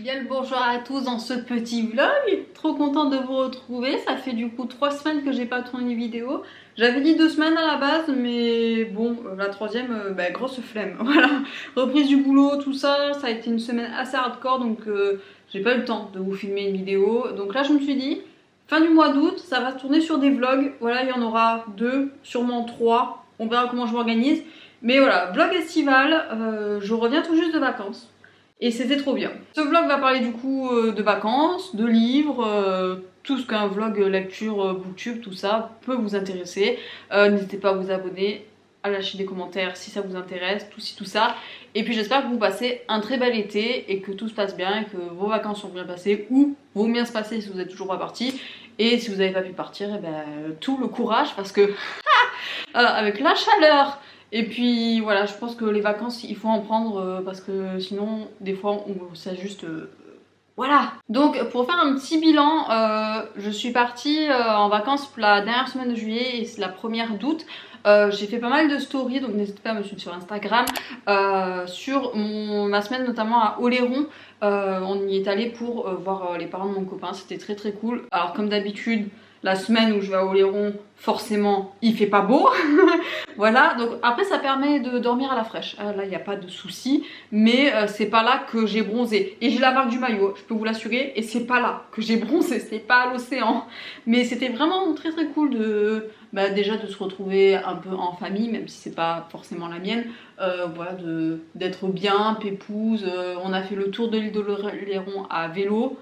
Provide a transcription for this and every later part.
Bien le bonjour à tous dans ce petit vlog. Trop contente de vous retrouver. Ça fait du coup 3 semaines que j'ai pas tourné une vidéo. J'avais dit 2 semaines à la base, mais bon, la troisième, grosse flemme. Voilà, reprise du boulot, tout ça. Ça a été une semaine assez hardcore, donc j'ai pas eu le temps de vous filmer une vidéo. Donc là, je me suis dit, fin du mois d'août, ça va se tourner sur des vlogs. Voilà, il y en aura 2, sûrement 3. On verra comment je m'organise. Mais voilà, vlog estival. Je reviens tout juste de vacances. Et c'était trop bien. Ce vlog va parler du coup de vacances, de livres, tout ce qu'un vlog lecture, booktube, tout ça peut vous intéresser. N'hésitez pas à vous abonner, à lâcher des commentaires si ça vous intéresse, tout ci, tout ça. Et puis j'espère que vous passez un très bel été et que tout se passe bien et que vos vacances sont bien passées ou vont bien se passer si vous n'êtes toujours pas parti. Et si vous n'avez pas pu partir, et tout le courage parce que avec la chaleur et puis voilà, je pense que les vacances il faut en prendre parce que sinon des fois ça juste voilà. Donc pour faire un petit bilan, je suis partie en vacances la dernière semaine de juillet et c'est la première d'août. J'ai fait pas mal de stories, donc n'hésitez pas à me suivre sur Instagram sur ma semaine notamment à Oléron. On y est allé pour voir les parents de mon copain, c'était très très cool. Alors comme d'habitude, la semaine où je vais à Oléron, forcément il fait pas beau. Voilà, donc après ça permet de dormir à la fraîche. Là il n'y a pas de souci, mais c'est pas là que j'ai bronzé. Et j'ai la marque du maillot, je peux vous l'assurer, et c'est pas là que j'ai bronzé, c'est pas à l'océan. Mais c'était vraiment très très cool de déjà de se retrouver un peu en famille, même si c'est pas forcément la mienne. Voilà, d'être bien, pépouze. On a fait le tour de l'île de Oléron à vélo.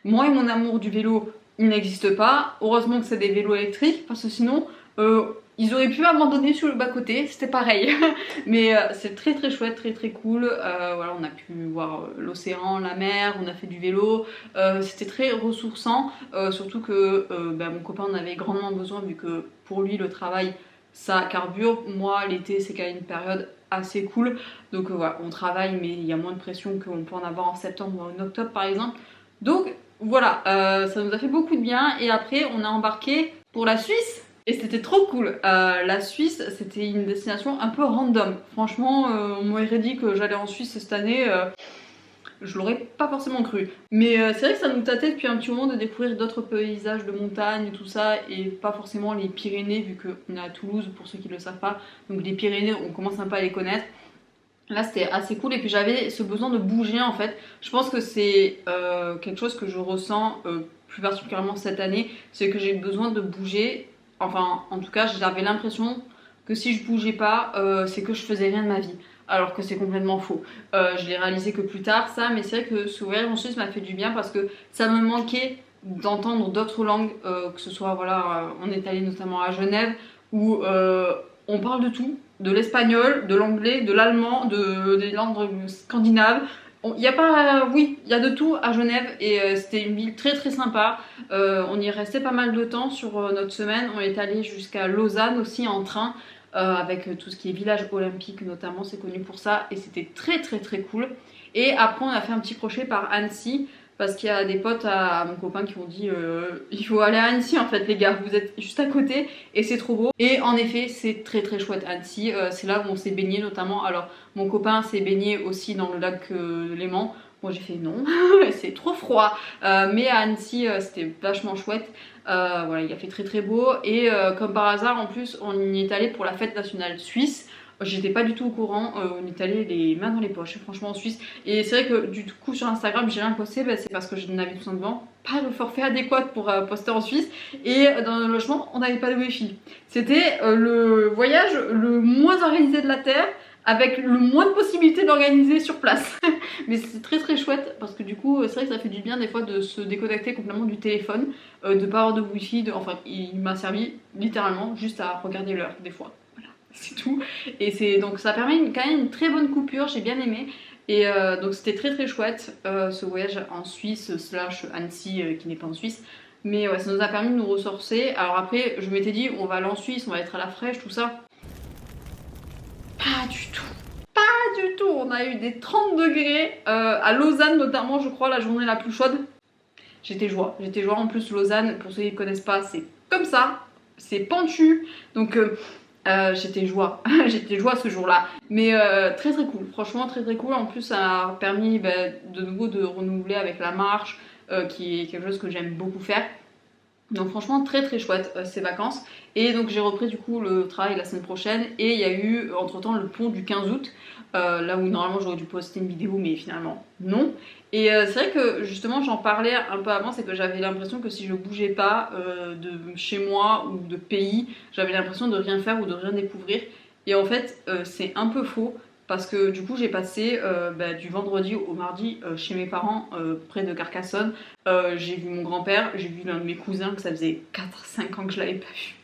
Moi et mon amour du vélo, il n'existe pas. Heureusement que c'est des vélos électriques, parce que sinon ils auraient pu abandonner sur le bas-côté, c'était pareil. Mais c'est très très chouette, très très cool. Voilà, on a pu voir l'océan, la mer, on a fait du vélo. C'était très ressourçant, surtout que mon copain en avait grandement besoin vu que pour lui le travail ça carbure. Moi l'été c'est quand même une période assez cool. Donc voilà, on travaille mais il y a moins de pression qu'on peut en avoir en septembre ou en octobre par exemple. Donc voilà, ça nous a fait beaucoup de bien. Et après on a embarqué pour la Suisse. Et c'était trop cool. La Suisse, c'était une destination un peu random. Franchement, on m'aurait dit que j'allais en Suisse cette année, je l'aurais pas forcément cru. Mais c'est vrai que ça nous tâtait depuis un petit moment de découvrir d'autres paysages de montagne et tout ça, et pas forcément les Pyrénées, vu qu'on est à Toulouse, pour ceux qui ne le savent pas. Donc les Pyrénées, on commence un peu à les connaître. Là c'était assez cool et puis j'avais ce besoin de bouger en fait. Je pense que c'est quelque chose que je ressens plus particulièrement cette année, c'est que j'ai besoin de bouger. Enfin, en tout cas, j'avais l'impression que si je bougeais pas, c'est que je faisais rien de ma vie. Alors que c'est complètement faux. Je l'ai réalisé que plus tard, ça, mais c'est vrai que ce voyage en Suisse m'a fait du bien parce que ça me manquait d'entendre d'autres langues, que ce soit, voilà, on est allé notamment à Genève où on parle de tout, de l'espagnol, de l'anglais, de l'allemand, des langues scandinaves. Il y a pas, oui, il y a de tout à Genève et c'était une ville très très sympa. On y est resté pas mal de temps sur notre semaine. On est allé jusqu'à Lausanne aussi en train avec tout ce qui est village olympique notamment, c'est connu pour ça et c'était très très très cool. Et après on a fait un petit crochet par Annecy parce qu'il y a des potes à mon copain qui ont dit il faut aller à Annecy en fait les gars, vous êtes juste à côté et c'est trop beau. Et en effet c'est très très chouette Annecy, c'est là où on s'est baigné notamment. Alors mon copain s'est baigné aussi dans le lac Léman. Moi j'ai fait non, c'est trop froid. Mais à Annecy c'était vachement chouette. Voilà, il a fait très très beau. Et comme par hasard en plus on y est allé pour la fête nationale suisse. J'étais pas du tout au courant, on est allé les mains dans les poches, franchement en Suisse. Et c'est vrai que du coup sur Instagram j'ai rien posté, c'est parce que je n'avais tout simplement pas le forfait adéquat pour poster en Suisse. Et dans le logement on n'avait pas de wifi. C'était le voyage le moins organisé de la Terre, avec le moins de possibilités d'organiser sur place. Mais c'est très très chouette parce que du coup c'est vrai que ça fait du bien des fois de se déconnecter complètement du téléphone, de pas avoir de wifi, enfin il m'a servi littéralement juste à regarder l'heure des fois. C'est tout. Et donc ça permet quand même une très bonne coupure, j'ai bien aimé. Et donc c'était très très chouette ce voyage en Suisse slash Annecy qui n'est pas en Suisse. Mais ouais, ça nous a permis de nous ressourcer. Alors après je m'étais dit on va aller en Suisse, on va être à la fraîche, tout ça. Pas du tout. Pas du tout. On a eu des 30 degrés à Lausanne notamment je crois la journée la plus chaude. J'étais joie. En plus Lausanne, pour ceux qui ne connaissent pas, c'est comme ça. C'est pentu. Donc J'étais joie, j'étais joie ce jour-là. Mais très très cool, franchement très très cool. En plus ça a permis de nouveau de renouveler avec la marche, qui est quelque chose que j'aime beaucoup faire. Donc franchement très très chouette ces vacances. Et donc j'ai repris du coup le travail la semaine prochaine. Et il y a eu entre temps le pont du 15 août. Là où normalement j'aurais dû poster une vidéo mais finalement non. Et c'est vrai que justement j'en parlais un peu avant, c'est que j'avais l'impression que si je bougeais pas de chez moi ou de pays, j'avais l'impression de rien faire ou de rien découvrir. Et en fait c'est un peu faux. Parce que du coup j'ai passé du vendredi au mardi chez mes parents près de Carcassonne. J'ai vu mon grand-père, j'ai vu l'un de mes cousins que ça faisait 4-5 ans que je l'avais pas vu.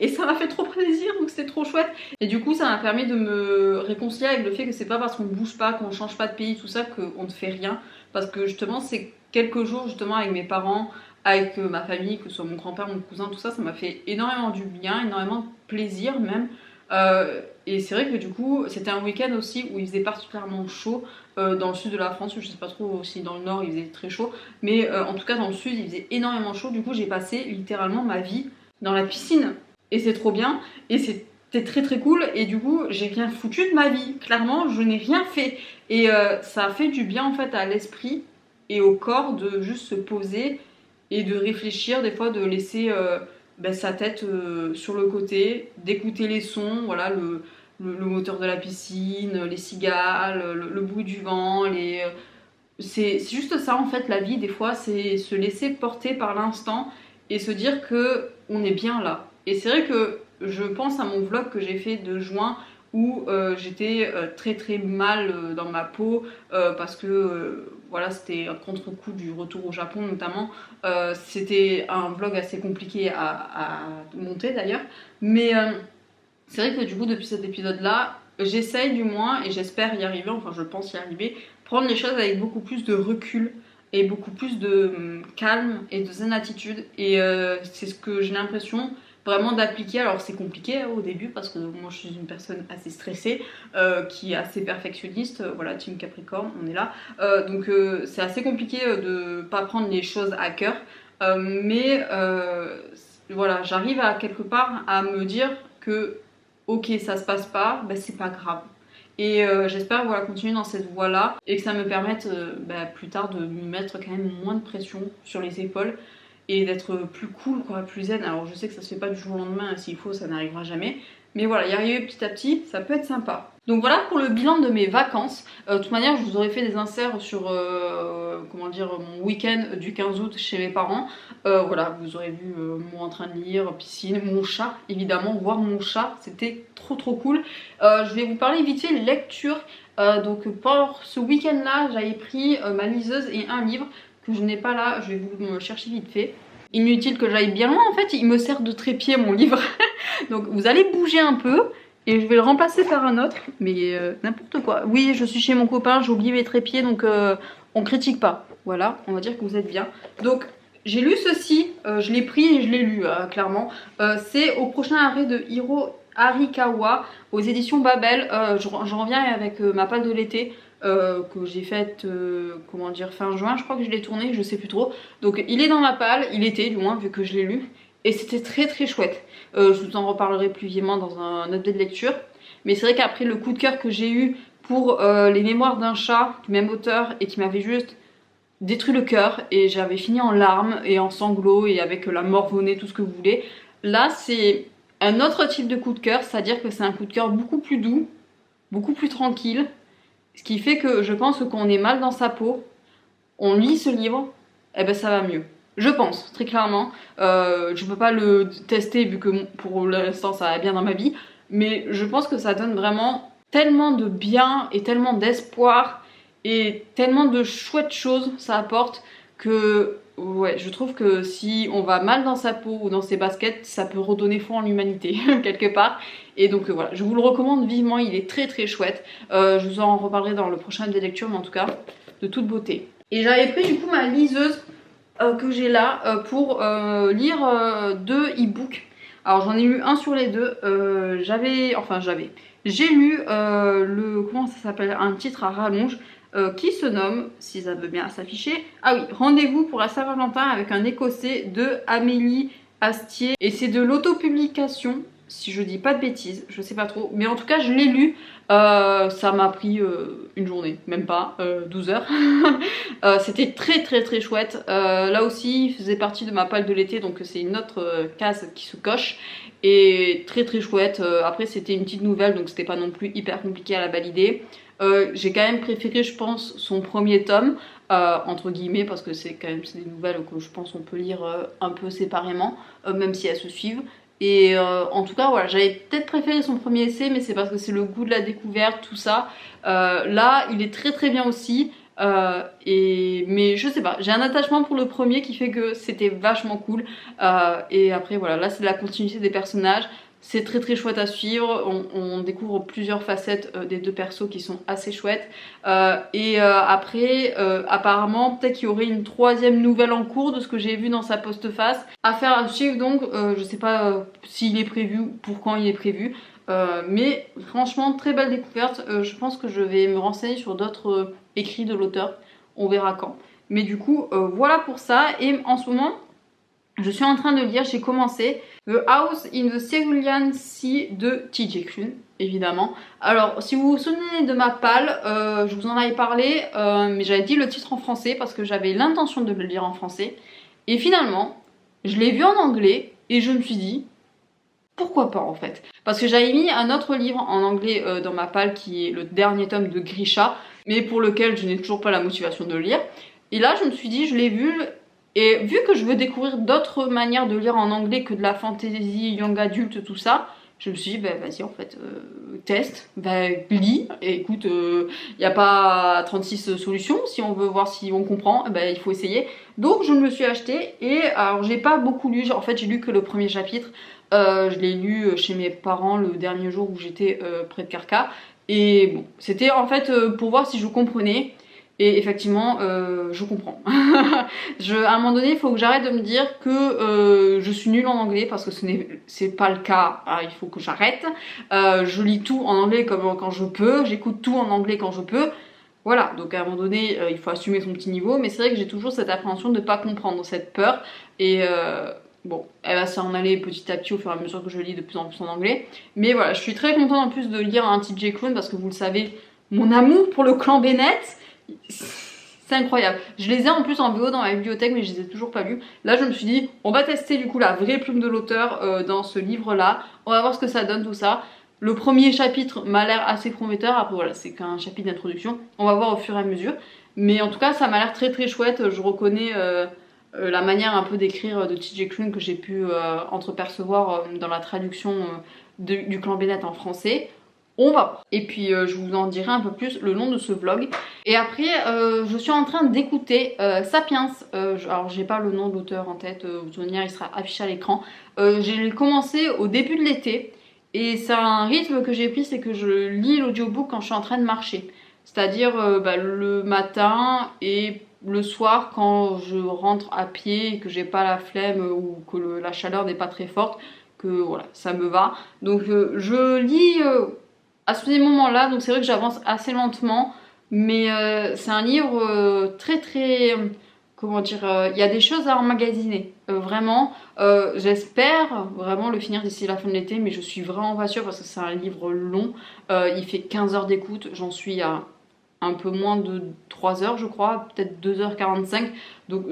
Et ça m'a fait trop plaisir, donc c'était trop chouette. Et du coup ça m'a permis de me réconcilier avec le fait que c'est pas parce qu'on bouge pas, qu'on change pas de pays, tout ça, qu'on ne fait rien. Parce que justement c'est quelques jours justement avec mes parents, avec ma famille, que ce soit mon grand-père, mon cousin, tout ça, ça m'a fait énormément du bien, énormément de plaisir même. Et c'est vrai que du coup c'était un week-end aussi où il faisait particulièrement chaud dans le sud de la France, je sais pas trop si dans le nord il faisait très chaud, mais en tout cas dans le sud il faisait énormément chaud. Du coup j'ai passé littéralement ma vie dans la piscine et c'est trop bien et c'était très très cool. Et du coup j'ai rien foutu de ma vie, clairement je n'ai rien fait. Et ça a fait du bien en fait à l'esprit et au corps de juste se poser et de réfléchir, des fois de laisser sa tête sur le côté, d'écouter les sons, voilà, le moteur de la piscine, les cigales, le bruit du vent, c'est juste ça en fait la vie, des fois c'est se laisser porter par l'instant et se dire que on est bien là. Et c'est vrai que je pense à mon vlog que j'ai fait de juin où j'étais très très mal dans ma peau parce que voilà, c'était un contre-coup du retour au Japon notamment. C'était un vlog assez compliqué à monter d'ailleurs, mais c'est vrai que du coup depuis cet épisode là j'essaye du moins et j'espère y arriver, enfin je pense y arriver, prendre les choses avec beaucoup plus de recul et beaucoup plus de calme et de zen attitude. Et c'est ce que j'ai l'impression vraiment d'appliquer. Alors c'est compliqué au début parce que moi je suis une personne assez stressée, qui est assez perfectionniste, voilà, team Capricorne, on est là. Donc c'est assez compliqué de pas prendre les choses à cœur, mais voilà, j'arrive à quelque part à me dire que ok ça se passe pas, ben, c'est pas grave. Et j'espère voilà, continuer dans cette voie là et que ça me permette plus tard de me mettre quand même moins de pression sur les épaules et d'être plus cool, quoi, plus zen. Alors je sais que ça se fait pas du jour au lendemain, s'il faut ça n'arrivera jamais, mais voilà, y arriver petit à petit, ça peut être sympa. Donc voilà pour le bilan de mes vacances. De toute manière, je vous aurais fait des inserts sur comment dire, mon week-end du 15 août chez mes parents. Voilà, vous aurez vu moi en train de lire, piscine, mon chat, évidemment, voir mon chat, c'était trop trop cool. Je vais vous parler vite fait lecture. Donc pour ce week-end-là, j'avais pris ma liseuse et un livre que je n'ai pas là, je vais vous le chercher vite fait. Inutile que j'aille bien loin en fait, il me sert de trépied mon livre. Donc vous allez bouger un peu et je vais le remplacer par un autre, mais n'importe quoi. Oui, je suis chez mon copain, j'ai oublié mes trépieds, donc on critique pas. Voilà, on va dire que vous êtes bien. Donc j'ai lu ceci, je l'ai pris et je l'ai lu clairement. C'est Au prochain arrêt de Hiro Arikawa aux éditions Babel. Je reviens avec ma palle de l'été. Que j'ai faite comment dire, fin juin, je crois que je l'ai tourné, je sais plus trop. Donc il est dans ma palle, il était du moins vu que je l'ai lu. Et c'était très très chouette. Je vous en reparlerai plus vivement dans un update de lecture. Mais c'est vrai qu'après le coup de cœur que j'ai eu pour Les Mémoires d'un chat, du même auteur, et qui m'avait juste détruit le cœur, et j'avais fini en larmes et en sanglots et avec la morve au nez, tout ce que vous voulez. Là c'est un autre type de coup de cœur, c'est-à-dire que c'est un coup de cœur beaucoup plus doux, beaucoup plus tranquille. Ce qui fait que je pense que quand on est mal dans sa peau, on lit ce livre, et ben ça va mieux. Je pense, très clairement. Je peux pas le tester vu que pour l'instant ça va bien dans ma vie, mais je pense que ça donne vraiment tellement de bien et tellement d'espoir et tellement de chouettes choses ça apporte que ouais, je trouve que si on va mal dans sa peau ou dans ses baskets, ça peut redonner foi en l'humanité quelque part. Et donc voilà, je vous le recommande vivement, il est très très chouette. Je vous en reparlerai dans le prochain des lectures, mais en tout cas, de toute beauté. Et j'avais pris du coup ma liseuse que j'ai là pour lire 2 e-books. Alors j'en ai lu un sur les deux. J'ai lu comment ça s'appelle, un titre à rallonge qui se nomme, si ça veut bien s'afficher, ah oui, Rendez-vous pour la Saint-Valentin avec un Écossais de Amélie Astier. Et c'est de l'autopublication. si je dis pas de bêtises, je sais pas trop, mais en tout cas je l'ai lu, ça m'a pris une journée, même pas, 12 heures. C'était très chouette, là aussi il faisait partie de ma palle de l'été, donc c'est une autre case qui se coche, et très chouette. Après c'était une petite nouvelle, donc c'était pas non plus hyper compliqué à la valider. J'ai quand même préféré, je pense, son premier tome, entre guillemets, parce que c'est quand même des nouvelles que je pense on peut lire un peu séparément, même si elles se suivent. Et en tout cas voilà, j'avais peut-être préféré son premier essai, mais c'est parce que c'est le goût de la découverte, tout ça. Là il est très bien aussi, mais je sais pas, j'ai un attachement pour le premier qui fait que c'était vachement cool. Et après voilà, là c'est la continuité des personnages. C'est très chouette à suivre, on découvre plusieurs facettes des deux persos qui sont assez chouettes. Après, apparemment, peut-être qu'il y aurait une troisième nouvelle en cours de ce que j'ai vu dans sa postface. Affaire à suivre donc, je sais pas s'il est prévu ou pour quand il est prévu. Mais franchement, très belle découverte. Je pense que je vais me renseigner sur d'autres écrits de l'auteur. On verra quand. Mais du coup, voilà pour ça. Et en ce moment, je suis en train de lire, j'ai commencé The House in the Cerulean Sea de TJ Klune, évidemment. Alors, si vous vous souvenez de ma palle, je vous en avais parlé, mais j'avais dit le titre en français parce que j'avais l'intention de le lire en français. Et finalement, je l'ai vu en anglais et je me suis dit, pourquoi pas en fait? Parce que j'avais mis un autre livre en anglais dans ma palle qui est le dernier tome de Grisha, mais pour lequel je n'ai toujours pas la motivation de le lire. Et là, je me suis dit, je l'ai vu. Et vu que je veux découvrir d'autres manières de lire en anglais que de la fantasy, young adulte, tout ça, je me suis dit, bah vas-y en fait, teste, bah lis, et écoute, il n'y a pas 36 solutions, si on veut voir si on comprend, bah il faut essayer. Donc je me le suis acheté, et alors j'ai pas beaucoup lu, en fait j'ai lu que le premier chapitre, je l'ai lu chez mes parents le dernier jour où j'étais près de Carca, et bon, c'était en fait pour voir si je comprenais. Et effectivement, je comprends. À un moment donné, il faut que j'arrête de me dire que je suis nulle en anglais parce que c'est pas le cas. Il faut que j'arrête. Je lis tout en anglais quand je peux. J'écoute tout en anglais quand je peux. Voilà, donc à un moment donné, il faut assumer son petit niveau. Mais c'est vrai que j'ai toujours cette appréhension de ne pas comprendre, cette peur. Et bon, elle va s'en aller petit à petit au fur et à mesure que je lis de plus en plus en anglais. Mais voilà, je suis très contente en plus de lire un TJ Klune parce que vous le savez, mon amour pour le clan Bennett, c'est incroyable. Je les ai en plus en VO dans ma bibliothèque, mais je les ai toujours pas lus. Là, je me suis dit, on va tester du coup la vraie plume de l'auteur dans ce livre-là. On va voir ce que ça donne, tout ça. Le premier chapitre m'a l'air assez prometteur. Après, voilà, c'est qu'un chapitre d'introduction. On va voir au fur et à mesure. Mais en tout cas, ça m'a l'air très chouette. Je reconnais la manière un peu d'écrire de TJ Klune que j'ai pu entrepercevoir dans la traduction du clan Bennett en français. On va voir. Et puis je vous en dirai un peu plus le long de ce vlog. Et après je suis en train d'écouter Sapiens. Alors j'ai pas le nom de l'auteur en tête, vous allez il sera affiché à l'écran. J'ai commencé au début de l'été. Et c'est un rythme que j'ai pris, c'est que je lis l'audiobook quand je suis en train de marcher. C'est-à-dire le matin et le soir quand je rentre à pied et que j'ai pas la flemme ou que la chaleur n'est pas très forte. Que voilà, ça me va. Donc je lis à ce moment-là, donc c'est vrai que j'avance assez lentement, mais c'est un livre très comment dire, il y a des choses à emmagasiner, vraiment. J'espère vraiment le finir d'ici la fin de l'été, mais je suis vraiment pas sûre parce que c'est un livre long. Il fait 15 heures d'écoute, j'en suis à un peu moins de 3 heures je crois, peut-être 2h45, donc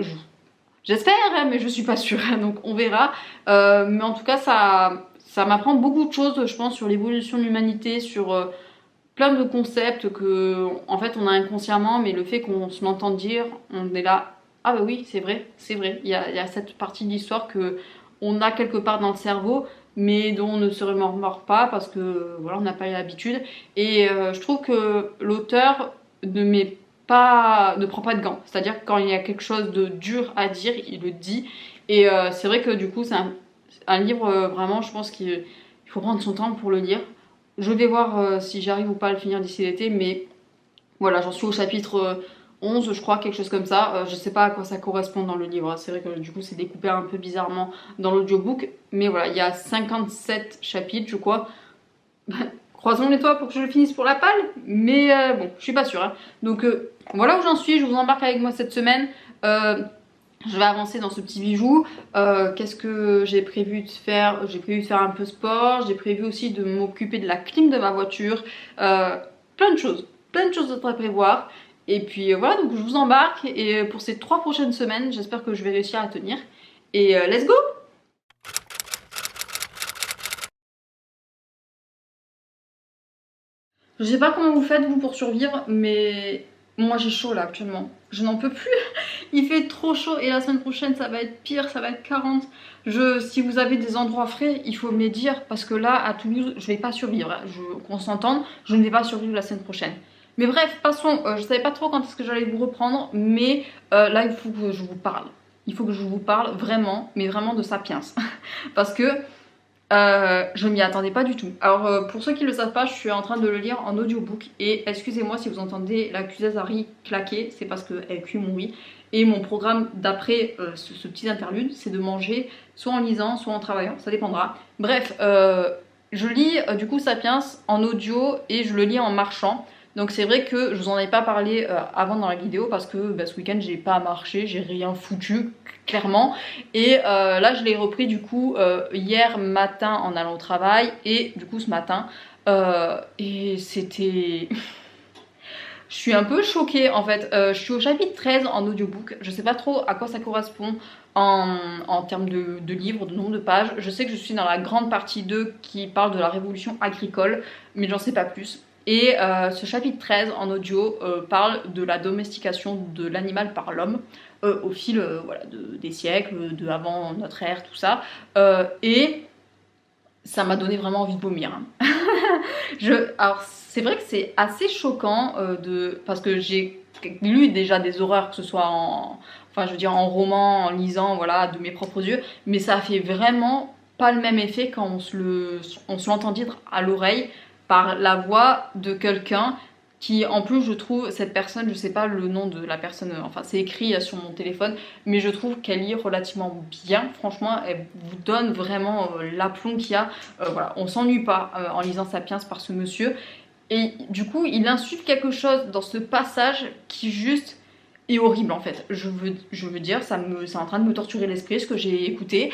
j'espère, hein, mais je suis pas sûre, hein, donc on verra. Mais en tout cas, ça m'apprend beaucoup de choses, je pense, sur l'évolution de l'humanité, sur plein de concepts que, en fait, on a inconsciemment, mais le fait qu'on se l'entende dire, on est là, ah bah oui, c'est vrai, c'est vrai. Il y a cette partie de l'histoire que on a quelque part dans le cerveau, mais dont on ne se remémore pas parce que, voilà, on n'a pas l'habitude. Et je trouve que l'auteur ne prend pas de gants. C'est-à-dire que quand il y a quelque chose de dur à dire, il le dit. Et c'est vrai que du coup, c'est un livre vraiment, je pense qu'il faut prendre son temps pour le lire. Je vais voir si j'arrive ou pas à le finir d'ici l'été, mais voilà, j'en suis au chapitre 11, je crois, quelque chose comme ça. Je sais pas à quoi ça correspond dans le livre. C'est vrai que du coup, c'est découpé un peu bizarrement dans l'audiobook. Mais voilà, il y a 57 chapitres, je crois. Croisons les doigts pour que je le finisse pour la palle, mais bon, je suis pas sûre. Hein. Donc voilà où j'en suis, je vous embarque avec moi cette semaine. je vais avancer dans ce petit bijou. Qu'est-ce que j'ai prévu de faire? J'ai prévu de faire un peu sport, j'ai prévu aussi de m'occuper de la clim de ma voiture, plein de choses à prévoir. Et puis voilà, donc je vous embarque et pour ces 3 prochaines semaines, j'espère que je vais réussir à tenir. Et let's go! Je sais pas comment vous faites vous pour survivre, mais moi j'ai chaud là actuellement. Je n'en peux plus. Il fait trop chaud et la semaine prochaine ça va être pire, ça va être 40. Si vous avez des endroits frais, il faut me les dire parce que là à Toulouse je vais pas survivre. Qu'on s'entende, je ne vais pas survivre la semaine prochaine. Mais bref, passons. Je savais pas trop quand est-ce que j'allais vous reprendre, mais là il faut que je vous parle. Il faut que je vous parle vraiment, mais vraiment de Sapiens. Parce que je m'y attendais pas du tout. Alors pour ceux qui ne le savent pas, je suis en train de le lire en audiobook et excusez-moi si vous entendez l'accusée Harry claquer, c'est parce qu'elle cuit mon riz. Et mon programme d'après ce petit interlude, c'est de manger soit en lisant, soit en travaillant, ça dépendra. Bref, je lis du coup Sapiens en audio et je le lis en marchant. Donc c'est vrai que je vous en avais pas parlé avant dans la vidéo parce que ce week-end j'ai pas marché, j'ai rien foutu clairement. Et là je l'ai repris du coup hier matin en allant au travail et du coup ce matin. Et c'était... Je suis un peu choquée en fait. Je suis au chapitre 13 en audiobook. Je sais pas trop à quoi ça correspond en termes de livres, de nombre de pages. Je sais que je suis dans la grande partie 2 qui parle de la révolution agricole, mais j'en sais pas plus. Et ce chapitre 13 en audio parle de la domestication de l'animal par l'homme au fil voilà, des siècles, de avant notre ère, tout ça. Et ça m'a donné vraiment envie de vomir. Hein. Alors c'est vrai que c'est assez choquant parce que j'ai lu déjà des horreurs, que ce soit enfin je veux dire en roman, en lisant, voilà, de mes propres yeux, mais ça fait vraiment pas le même effet quand on se l'entend dire à l'oreille par la voix de quelqu'un qui en plus je trouve cette personne, je sais pas le nom de la personne, enfin c'est écrit sur mon téléphone, mais je trouve qu'elle lit relativement bien, franchement elle vous donne vraiment l'aplomb qu'il y a, voilà, on s'ennuie pas en lisant Sapiens par ce monsieur, et du coup il insuffle quelque chose dans ce passage qui juste est horrible en fait, je veux dire, c'est en train de me torturer l'esprit ce que j'ai écouté,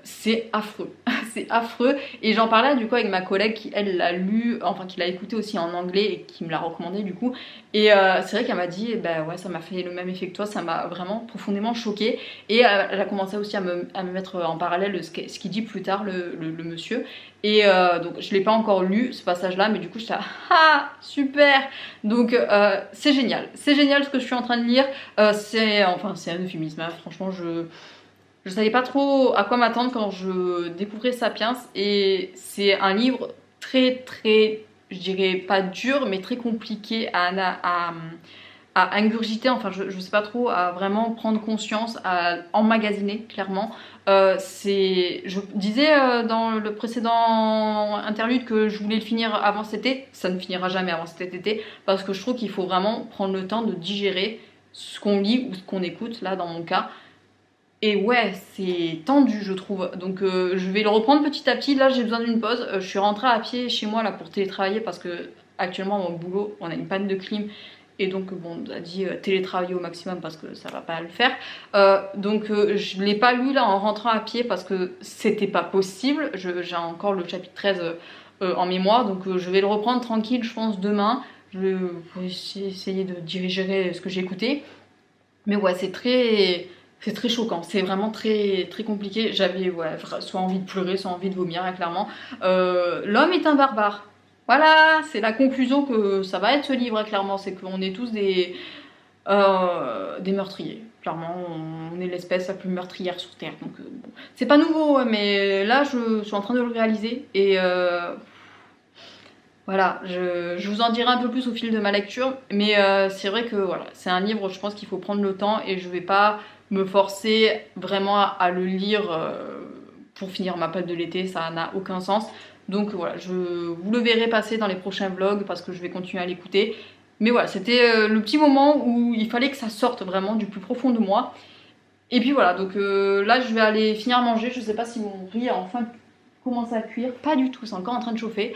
c'est affreux, c'est affreux, et j'en parlais du coup avec ma collègue qui elle l'a lu, enfin qui l'a écouté aussi en anglais et qui me l'a recommandé du coup, et c'est vrai qu'elle m'a dit, bah ouais ça m'a fait le même effet que toi, ça m'a vraiment profondément choquée, et elle a commencé aussi à me mettre en parallèle ce qu'il dit plus tard le monsieur, et donc je l'ai pas encore lu ce passage là, mais du coup j'étais ah super, donc c'est génial ce que je suis en train de lire, c'est un euphémisme, hein. Franchement je savais pas trop à quoi m'attendre quand je découvrais Sapiens, et c'est un livre très je dirais pas dur mais très compliqué à ingurgiter, enfin je sais pas trop, à vraiment prendre conscience, à emmagasiner clairement. Je disais dans le précédent interlude que je voulais le finir avant cet été, ça ne finira jamais avant cet été parce que je trouve qu'il faut vraiment prendre le temps de digérer ce qu'on lit ou ce qu'on écoute, là dans mon cas. Et ouais, c'est tendu je trouve, donc je vais le reprendre petit à petit. Là j'ai besoin d'une pause, je suis rentrée à pied chez moi là pour télétravailler parce que actuellement mon boulot on a une panne de clim. Et donc bon, on a dit télétravailler au maximum parce que ça va pas le faire. Donc je l'ai pas lu là en rentrant à pied parce que c'était pas possible. J'ai encore le chapitre 13 en mémoire, donc je vais le reprendre tranquille je pense demain. Je vais essayer de diriger ce que j'ai écouté. Mais ouais, c'est très choquant, c'est vraiment très compliqué. J'avais soit envie de pleurer, soit envie de vomir, hein, clairement. L'homme est un barbare. Voilà, c'est la conclusion que ça va être ce livre, hein, clairement. C'est qu'on est tous des meurtriers. Clairement, on est l'espèce la plus meurtrière sur Terre. Donc, bon. C'est pas nouveau, mais là, je suis en train de le réaliser. Et voilà, je vous en dirai un peu plus au fil de ma lecture. Mais c'est vrai que voilà, c'est un livre, je pense qu'il faut prendre le temps. Et je vais pas me forcer vraiment à le lire pour finir ma pâle de l'été. Ça n'a aucun sens. Donc voilà, vous le verrez passer dans les prochains vlogs parce que je vais continuer à l'écouter. Mais voilà, c'était le petit moment où il fallait que ça sorte vraiment du plus profond de moi. Et puis voilà, donc là je vais aller finir à manger. Je sais pas si mon riz a enfin commencé à cuire. Pas du tout, c'est encore en train de chauffer.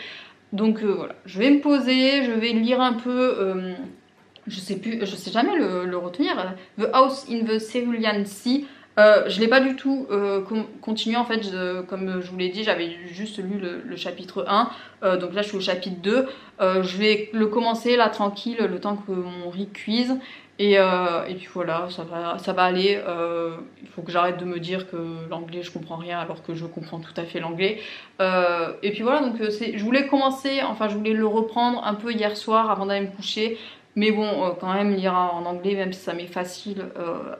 Donc voilà, je vais me poser, je vais lire un peu je sais plus, je sais jamais le retenir. The House in the Cerulean Sea. Je l'ai pas du tout continué en fait, comme je vous l'ai dit, j'avais juste lu le chapitre 1, donc là je suis au chapitre 2. Je vais le commencer là tranquille, le temps que mon riz cuise. Et puis voilà, ça va aller. Il faut que j'arrête de me dire que l'anglais je comprends rien alors que je comprends tout à fait l'anglais. Et puis voilà, donc je voulais commencer, enfin je voulais le reprendre un peu hier soir avant d'aller me coucher. Mais bon, quand même lire en anglais, même si ça m'est facile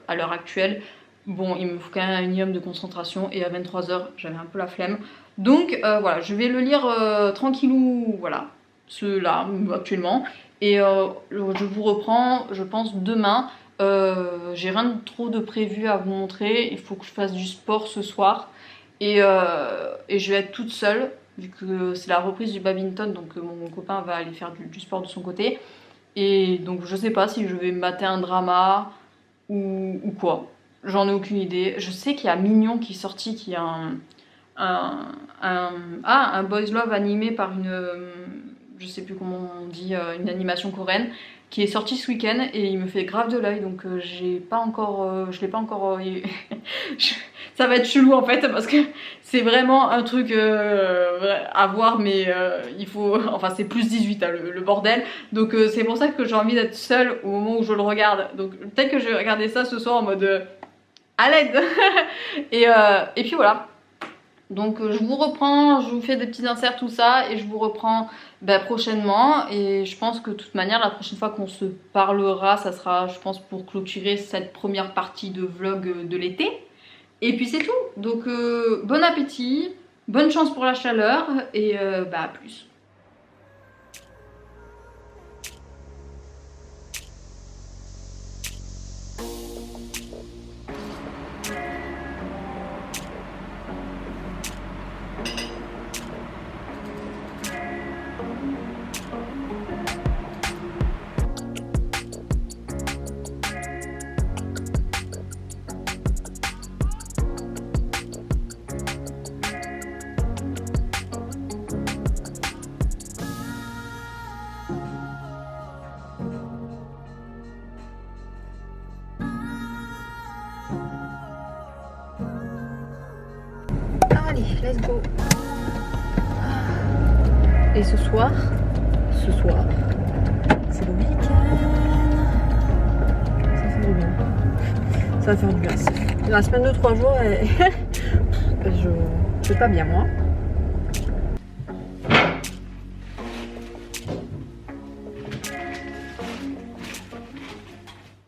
à l'heure actuelle, bon, il me faut quand même un minimum de concentration et à 23h, j'avais un peu la flemme. Donc voilà, je vais le lire tranquillou, voilà, ceux-là actuellement. Et je vous reprends, je pense, demain. J'ai rien de trop de prévu à vous montrer. Il faut que je fasse du sport ce soir. Et je vais être toute seule, vu que c'est la reprise du badminton. Donc mon copain va aller faire du sport de son côté. Et donc je sais pas si je vais me mater un drama ou quoi. J'en ai aucune idée. Je sais qu'il y a Mignon qui est sorti, qui a un boys love animé par une, je sais plus comment on dit, une animation coréenne qui est sortie ce week-end et il me fait grave de l'œil, donc j'ai pas encore, je l'ai pas encore. Ça va être chelou en fait parce que c'est vraiment un truc à voir, mais il faut, enfin c'est plus 18 hein, le bordel, donc c'est pour ça que j'ai envie d'être seule au moment où je le regarde. Donc peut-être que je vais regarder ça ce soir en mode à l'aide. Et puis voilà. Donc je vous reprends, je vous fais des petits inserts, tout ça, et je vous reprends prochainement. Et je pense que de toute manière, la prochaine fois qu'on se parlera, ça sera, je pense, pour clôturer cette première partie de vlog de l'été. Et puis c'est tout. Donc bon appétit, bonne chance pour la chaleur, et à plus. Allez, let's go. Et ce soir, c'est le week-end. Ça fait du bien. Ça va faire du bien. La semaine de 3 jours, je suis pas bien moi.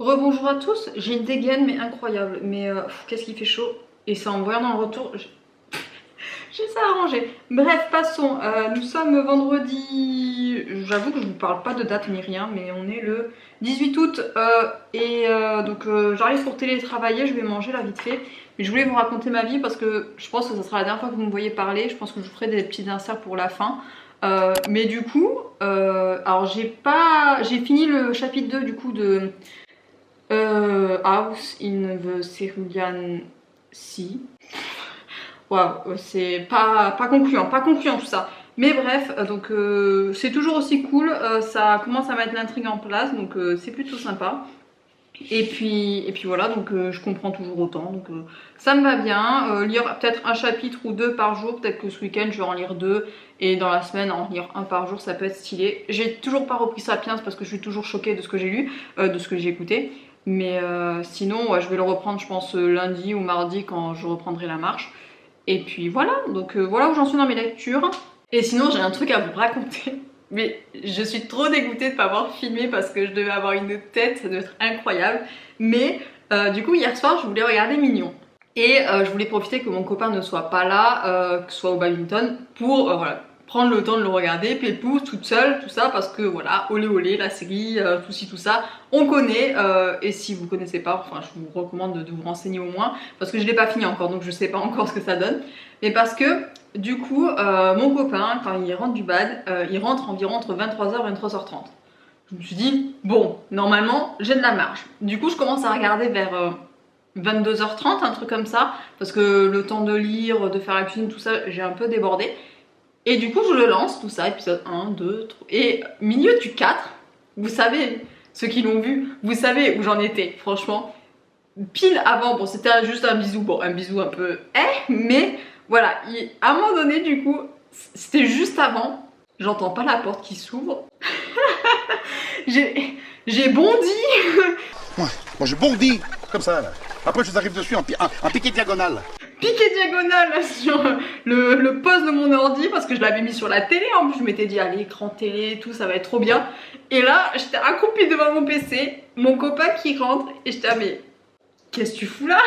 Rebonjour à tous, j'ai une dégaine mais incroyable. Mais qu'est-ce qu'il fait chaud. Et ça en voyant dans le retour, j'ai ça arrangé. Bref, passons. Nous sommes vendredi. J'avoue que je ne vous parle pas de date ni rien, mais on est le 18 août. Donc j'arrive pour télétravailler, je vais manger là vite fait. Mais je voulais vous raconter ma vie parce que je pense que ça sera la dernière fois que vous me voyez parler. Je pense que je vous ferai des petits inserts pour la fin. Mais du coup, alors j'ai fini le chapitre 2 du coup de House in the Cerulean Sea. Waouh, c'est pas concluant tout ça. Mais bref, donc c'est toujours aussi cool, ça commence à mettre l'intrigue en place, donc c'est plutôt sympa. Et puis voilà, donc je comprends toujours autant, donc ça me va bien. Lire peut-être un chapitre ou deux par jour, peut-être que ce week-end je vais en lire 2, et dans la semaine en lire un par jour, ça peut être stylé. J'ai toujours pas repris Sapiens parce que je suis toujours choquée de ce que j'ai lu, de ce que j'ai écouté. Mais sinon, ouais, je vais le reprendre, je pense, lundi ou mardi quand je reprendrai la marche. Et puis voilà, donc voilà où j'en suis dans mes lectures. Et sinon j'ai un truc à vous raconter. Mais je suis trop dégoûtée de ne pas avoir filmé parce que je devais avoir une tête, ça devait être incroyable. Mais du coup hier soir je voulais regarder Mignon. Et je voulais profiter que mon copain ne soit pas là, que ce soit au badminton, pour voilà, prendre le temps de le regarder, pépou, toute seule, tout ça, parce que voilà, olé olé, la série, tout ci, tout ça, on connaît, et si vous connaissez pas, enfin je vous recommande de vous renseigner au moins, parce que je l'ai pas fini encore, donc je sais pas encore ce que ça donne, mais parce que du coup, mon copain, quand il rentre du bad, il rentre environ entre 23h et 23h30. Je me suis dit, bon, normalement, j'ai de la marge. Du coup, je commence à regarder vers 22h30, un truc comme ça, parce que le temps de lire, de faire la cuisine, tout ça, j'ai un peu débordé. Et du coup, je le lance, tout ça, épisode 1, 2, 3, et milieu du 4, vous savez, ceux qui l'ont vu, vous savez où j'en étais, franchement. Pile avant, bon c'était juste un bisou, bon un bisou un peu mais voilà, à un moment donné du coup, c'était juste avant, j'entends pas la porte qui s'ouvre. J'ai bondi. Moi je bondis, comme ça là. Après je vous arrive dessus en piqué diagonal. Piqué diagonale sur le poste de mon ordi parce que je l'avais mis sur la télé, en plus je m'étais dit allez écran télé tout ça va être trop bien. Et là j'étais accroupie devant mon PC, mon copain qui rentre et j'étais mais qu'est-ce que tu fous là?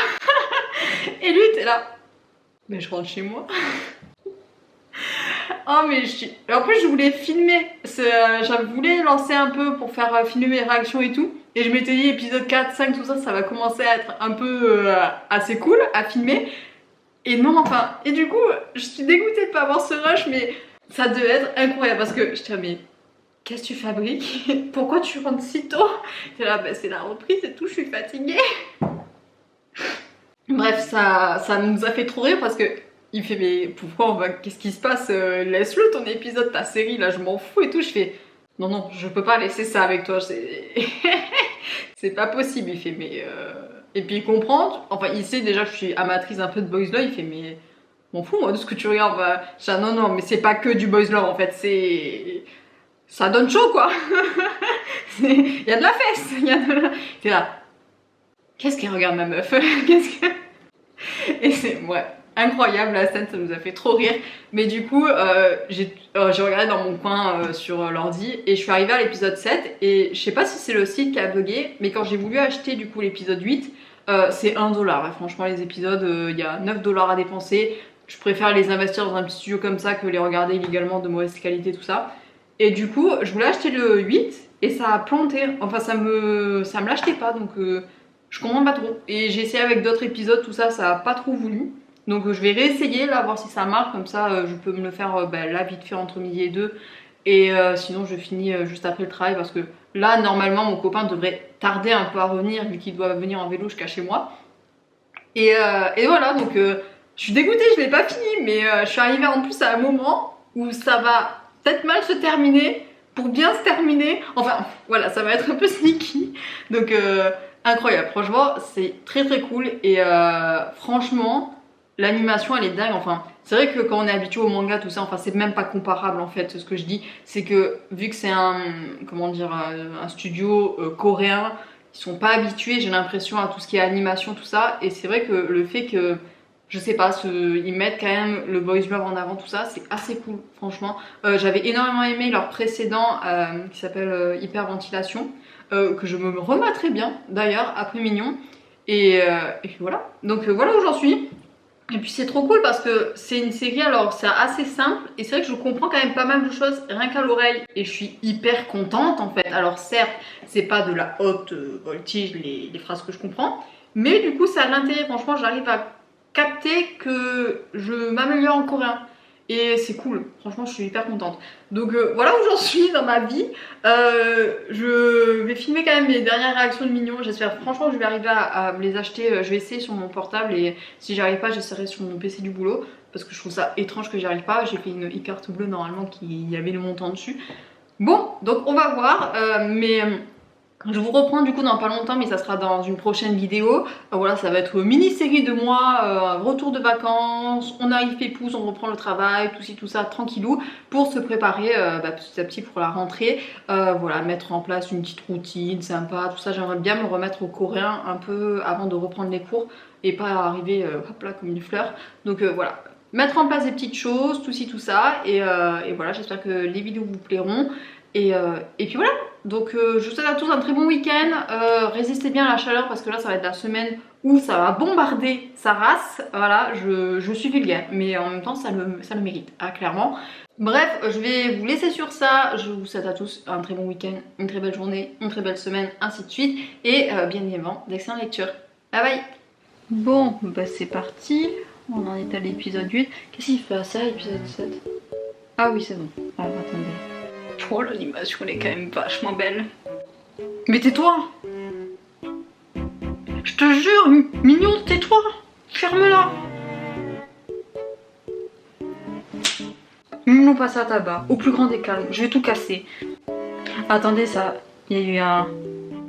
Et lui était là, mais je rentre chez moi. Oh mais en plus je voulais filmer, je voulais lancer un peu pour faire filmer mes réactions et tout. Et je m'étais dit épisode 4, 5, tout ça, ça va commencer à être un peu assez cool à filmer. Et non enfin, et du coup je suis dégoûtée de pas avoir ce rush, mais ça devait être incroyable parce que je disais mais qu'est-ce que tu fabriques? Pourquoi tu rentres si tôt? Et là bah, c'est la reprise et tout, je suis fatiguée. Bref, ça nous a fait trop rire parce que il fait mais pourquoi qu'est-ce qui se passe, laisse-le ton épisode, ta série là, je m'en fous et tout. Je fais non je peux pas laisser ça avec toi, c'est pas possible. Il fait mais et puis il comprend, enfin il sait déjà que je suis amatrice un peu de boys love. Il fait mais m'en fous moi de ce que tu regardes. Bah, je dis, non mais c'est pas que du boys love en fait, ça donne chaud quoi. Il y a de la fesse, il y a de la... T'es là, qu'est-ce qu'elle regarde ma meuf? Qu'est-ce que... Et c'est ouais, incroyable la scène, ça nous a fait trop rire. Mais du coup, j'ai regardé dans mon coin sur l'ordi et je suis arrivée à l'épisode 7. Et je sais pas si c'est le site qui a bugué, mais quand j'ai voulu acheter du coup l'épisode 8, c'est 1$. Et franchement, les épisodes, il y a 9$ à dépenser. Je préfère les investir dans un petit studio comme ça que les regarder illégalement de mauvaise qualité, tout ça. Et du coup, je voulais acheter le 8 et ça a planté. Enfin, ça me l'achetait pas, donc je comprends pas trop. Et j'ai essayé avec d'autres épisodes, tout ça, ça a pas trop voulu. Donc je vais réessayer là, voir si ça marche. Comme ça, je peux me le faire là vite fait entre midi et 2. Et sinon, je finis juste après le travail parce que là, normalement, mon copain devrait tarder un peu à revenir vu qu'il doit venir en vélo jusqu'à chez moi. Et voilà, donc je suis dégoûtée, je l'ai pas fini, mais je suis arrivée en plus à un moment où ça va peut-être mal se terminer pour bien se terminer. Enfin, voilà, ça va être un peu sneaky. Donc incroyable, franchement, c'est très très cool. Et franchement, l'animation elle est dingue. Enfin, c'est vrai que quand on est habitué au manga, tout ça, enfin, c'est même pas comparable en fait. Ce que je dis, c'est que vu que c'est un studio coréen, ils sont pas habitués, j'ai l'impression, à tout ce qui est animation, tout ça. Et c'est vrai que le fait que, je sais pas, ils mettent quand même le boys love en avant, tout ça, c'est assez cool, franchement. J'avais énormément aimé leur précédent qui s'appelle Hyperventilation, que je me remettrai bien d'ailleurs après Mignon. Et puis voilà, donc voilà où j'en suis. Et puis c'est trop cool parce que c'est une série, alors c'est assez simple et c'est vrai que je comprends quand même pas mal de choses rien qu'à l'oreille et je suis hyper contente en fait. Alors certes, c'est pas de la haute voltige les phrases que je comprends, mais du coup ça a l'intérêt, franchement j'arrive à capter que je m'améliore en coréen. Et c'est cool, franchement je suis hyper contente. Donc voilà où j'en suis dans ma vie. Je vais filmer quand même mes dernières réactions de Mignon. J'espère franchement que je vais arriver à me les acheter. Je vais essayer sur mon portable et si j'y arrive pas j'essaierai sur mon PC du boulot. Parce que je trouve ça étrange que j'y arrive pas. J'ai fait une e-carte bleue normalement qui y avait le montant dessus. Bon, donc on va voir. Mais je vous reprends du coup dans pas longtemps, mais ça sera dans une prochaine vidéo. Voilà, ça va être une mini-série de moi, retour de vacances, on arrive pépouze, on reprend le travail, tout ci, tout ça, tranquillou, pour se préparer petit à petit pour la rentrée. Voilà, mettre en place une petite routine sympa, tout ça. J'aimerais bien me remettre au coréen un peu avant de reprendre les cours et pas arriver hop là comme une fleur. Donc voilà. Mettre en place des petites choses, tout ci, tout ça. Et voilà, j'espère que les vidéos vous plairont. Et puis voilà, donc je vous souhaite à tous un très bon week-end. Résistez bien à la chaleur parce que là ça va être la semaine où ça va bombarder sa race. Voilà, je suis vulgaire, mais en même temps ça le mérite, hein, clairement. Bref, je vais vous laisser sur ça. Je vous souhaite à tous un très bon week-end, une très belle journée, une très belle semaine, ainsi de suite. Et bien évidemment, d'excellentes lectures. Bye bye. Bon, bah c'est parti. On en est à l'épisode 8. Qu'est-ce qu'il fait à ça, l'épisode 7? Ah oui, c'est bon. Alors attendez. Oh, l'animation elle est quand même vachement belle. Mais tais-toi! Je te jure, Mignon, tais-toi! Ferme-la! Mignon passe à tabac, au plus grand des calmes, je vais tout casser. Attendez, ça Il y a eu un...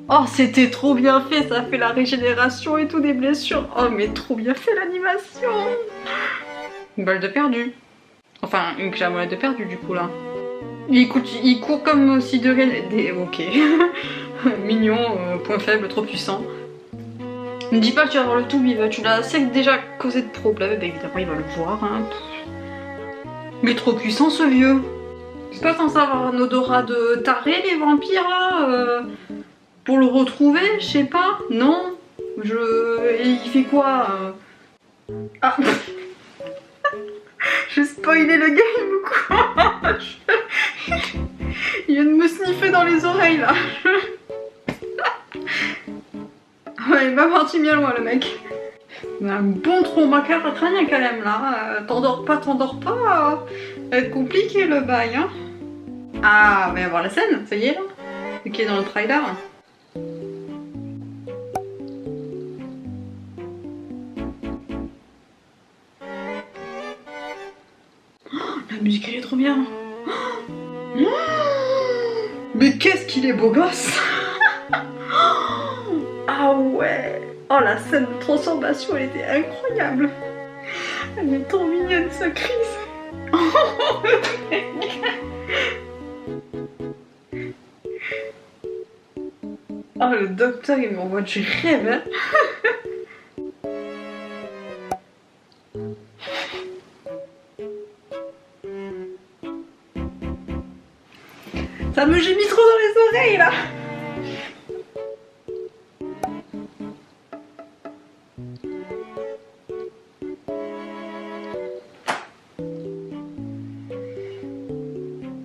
Oh, c'était trop bien fait, ça fait la régénération et tout des blessures. Oh, mais trop bien fait l'animation. Une balle de perdu. Enfin, une clamotte de perdu du coup là. Il court comme si de rien... Ok. Mignon, point faible, trop puissant. Ne dis pas que tu vas voir le tout vivre, tu l'as assez déjà causé de problèmes, bah, évidemment il va le voir. Hein. Mais trop puissant ce vieux. C'est pas censé avoir un odorat de taré les vampires là pour le retrouver, je sais pas, non. Et il fait quoi Ah j'ai spoilé le game ou quoi Il vient de me sniffer dans les oreilles là. Ouais, il va partir bien loin le mec. On a un bon trauma crânien quand même là. T'endors pas. Ça va être compliqué le bail hein. Ah, mais on va voir la scène, ça y est là. Ce qui est dans le trailer. La musique elle est trop bien. Mais qu'est-ce qu'il est beau gosse. Ah ouais. Oh la scène de transformation elle était incroyable. Elle est trop mignonne sa crise. Oh le docteur il m'envoie du rêve hein. Ça me gémit trop dans les oreilles là.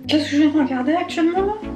Qu'est-ce que je viens de regarder actuellement là?